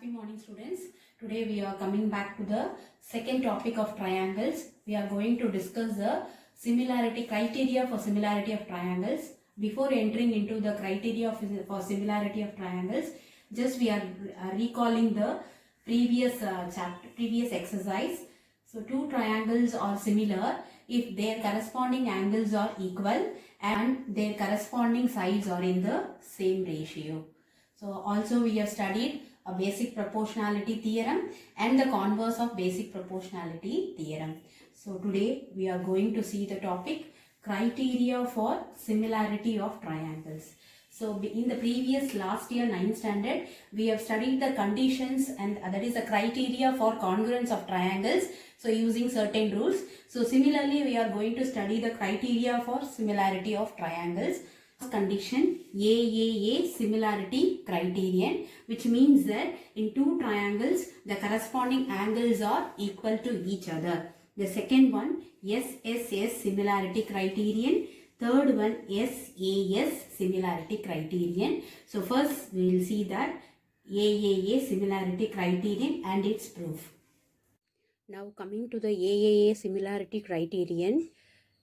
Happy morning, students. Today we are coming back to the second topic of triangles. We are going to discuss the similarity criteria for similarity of triangles. Before entering into the criteria for similarity of triangles, just we are recalling the previous exercise. So two triangles are similar if their corresponding angles are equal and their corresponding sides are in the same ratio. So also we have studied a basic proportionality theorem and the converse of basic proportionality theorem. So today we are going to see the topic criteria for similarity of triangles. So in the previous last year 9th standard, we have studied the conditions and that is the criteria for congruence of triangles. So using certain rules. So similarly, we are going to study the criteria for similarity of triangles. Condition AAA similarity criterion, which means that in two triangles, the corresponding angles are equal to each other. The second one, SSS similarity criterion. Third one, SAS similarity criterion. So first we will see that AAA similarity criterion and its proof. Now coming to the AAA similarity criterion,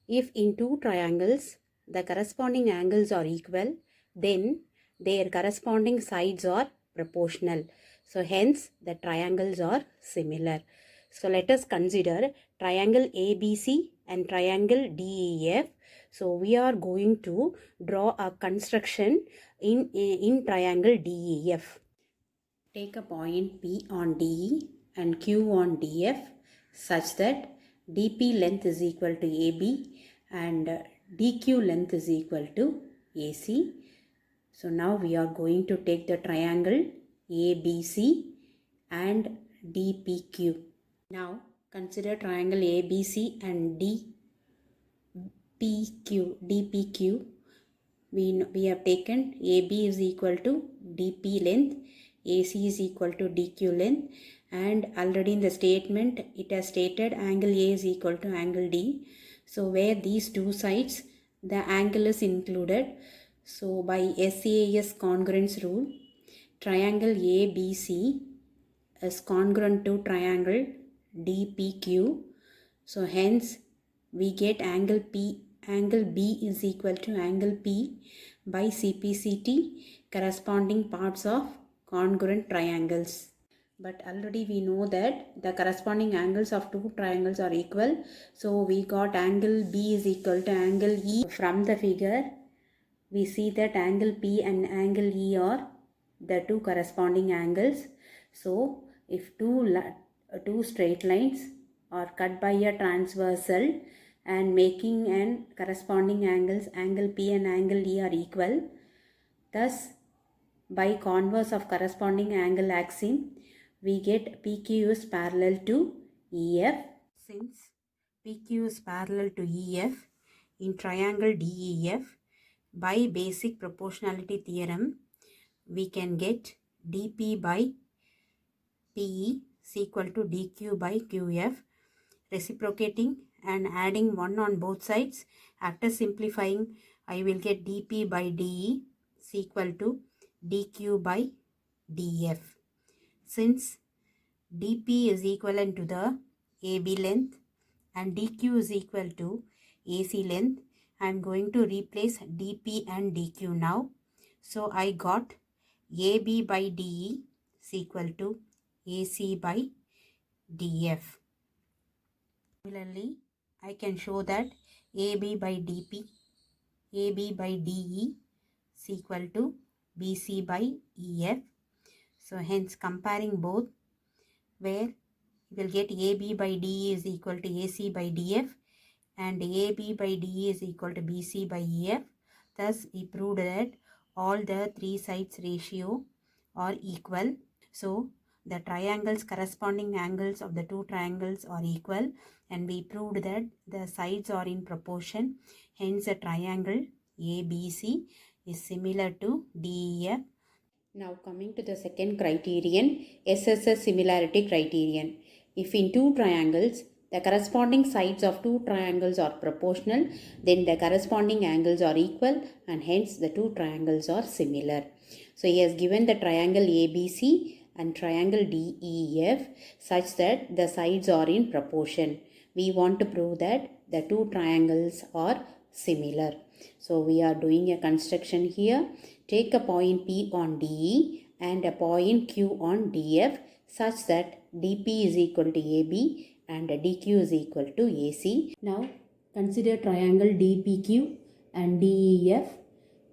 if in two triangles the corresponding angles are equal, then their corresponding sides are proportional. So hence the triangles are similar. So let us consider triangle ABC and triangle DEF. So we are going to draw a construction in triangle DEF. Take a point P on DE and Q on DF such that DP length is equal to AB and DQ length is equal to AC. So now we are going to take the triangle ABC and DPQ. Now consider triangle ABC and DPQ. We have taken AB is equal to DP length, AC is equal to DQ length, and already in the statement it has stated angle A is equal to angle D. So where these two sides the angle is included. So by SAS congruence rule, triangle ABC is congruent to triangle DPQ. So hence we get angle B is equal to angle P by CPCT corresponding parts of congruent triangles. But already we know that the corresponding angles of two triangles are equal. So we got angle B is equal to angle E. From the figure, we see that angle P and angle E are the two corresponding angles. So if two straight lines are cut by a transversal and making an corresponding angles, angle P and angle E are equal. Thus, by converse of corresponding angle axiom, we get PQ is parallel to EF. Since PQ is parallel to EF in triangle DEF, by basic proportionality theorem, we can get dP by PE is equal to dQ by QF. Reciprocating and adding 1 on both sides. After simplifying, I will get dP by dE is equal to dQ by dF. Since dP is equivalent to the AB length and dQ is equal to AC length, I am going to replace dP and dQ now. So I got AB by DE is equal to AC by DF. Similarly, I can show that AB by DP, AB by DE is equal to BC by EF. So hence comparing both, where you will get AB by DE is equal to AC by DF and AB by DE is equal to BC by EF. Thus we proved that all the three sides ratio are equal. So the triangles corresponding angles of the two triangles are equal and we proved that the sides are in proportion. Hence a triangle ABC is similar to DEF. Now coming to the second criterion, SSS similarity criterion. If in two triangles, the corresponding sides of two triangles are proportional, then the corresponding angles are equal and hence the two triangles are similar. So he has given the triangle ABC and triangle DEF such that the sides are in proportion. We want to prove that the two triangles are similar. So we are doing a construction here. Take a point P on DE and a point Q on DF such that DP is equal to AB and DQ is equal to AC. Now consider triangle DPQ and DEF.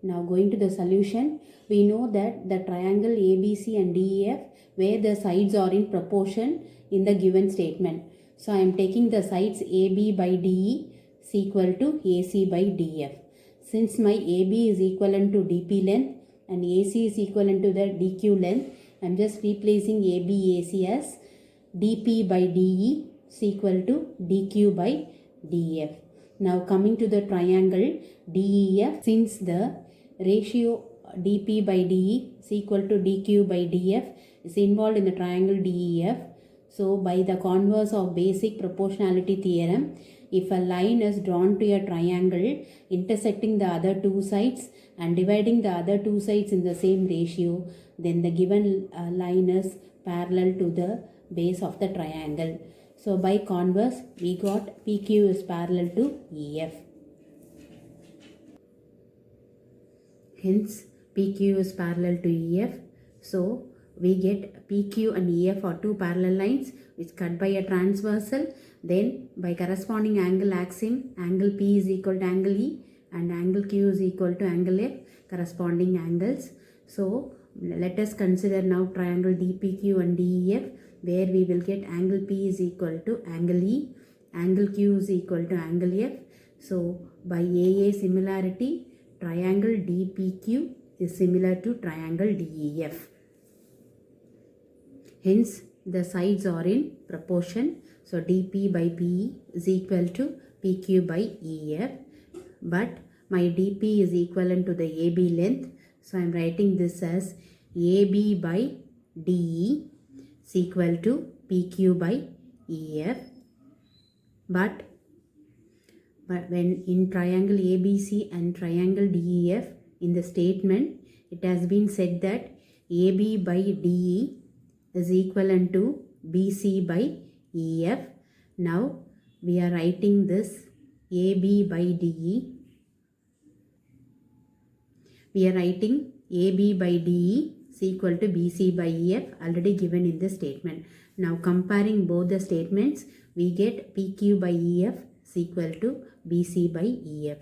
Now going to the solution, we know that the triangle ABC and DEF where the sides are in proportion in the given statement. So I am taking the sides AB by DE is equal to AC by DF. Since my AB is equivalent to DP length and AC is equivalent to the DQ length, I am just replacing AB AC as DP by DE is equal to DQ by DF. Now coming to the triangle DEF, since the ratio DP by DE is equal to DQ by DF is involved in the triangle DEF. So by the converse of basic proportionality theorem, if a line is drawn to a triangle intersecting the other two sides and dividing the other two sides in the same ratio, then the given line is parallel to the base of the triangle. So by converse, we got PQ is parallel to EF. Hence, PQ is parallel to EF. So we get PQ and EF are two parallel lines which cut by a transversal. Then by corresponding angle axiom, angle P is equal to angle E and angle Q is equal to angle F, corresponding angles. So let us consider now triangle DPQ and DEF, where we will get angle P is equal to angle E, angle Q is equal to angle F. So by AA similarity, triangle DPQ is similar to triangle DEF. Hence, the sides are in proportion. So DP by PE is equal to PQ by EF. But my DP is equivalent to the AB length. So I am writing this as AB by DE is equal to PQ by EF. But when in triangle ABC and triangle DEF, in the statement, it has been said that AB by DE is equivalent to BC by EF. Now we are writing this AB by DE. We are writing AB by DE is equal to BC by EF, already given in the statement. Now comparing both the statements, we get PQ by EF is equal to BC by EF.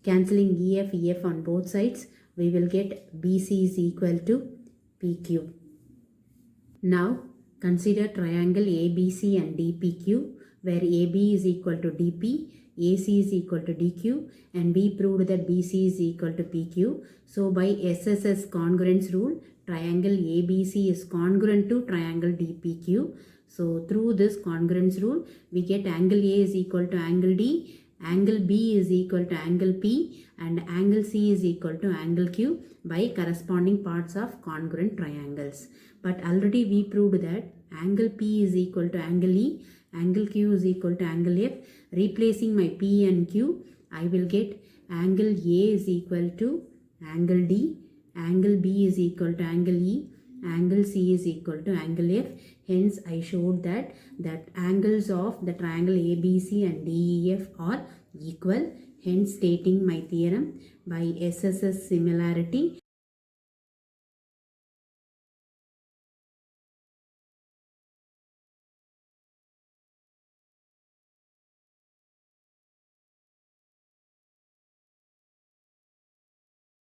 Cancelling EF on both sides, we will get BC is equal to PQ. Now consider triangle ABC and DPQ, where AB is equal to DP, AC is equal to DQ, and we proved that BC is equal to PQ. So by SSS congruence rule, triangle ABC is congruent to triangle DPQ. So through this congruence rule, we get angle A is equal to angle D, angle B is equal to angle P, and angle C is equal to angle Q by corresponding parts of congruent triangles. But already we proved that angle P is equal to angle E, angle Q is equal to angle F. Replacing my P and Q, I will get angle A is equal to angle D, angle B is equal to angle E, angle C is equal to angle F. Hence, I showed that angles of the triangle ABC and DEF are equal. Hence, stating my theorem by SSS similarity.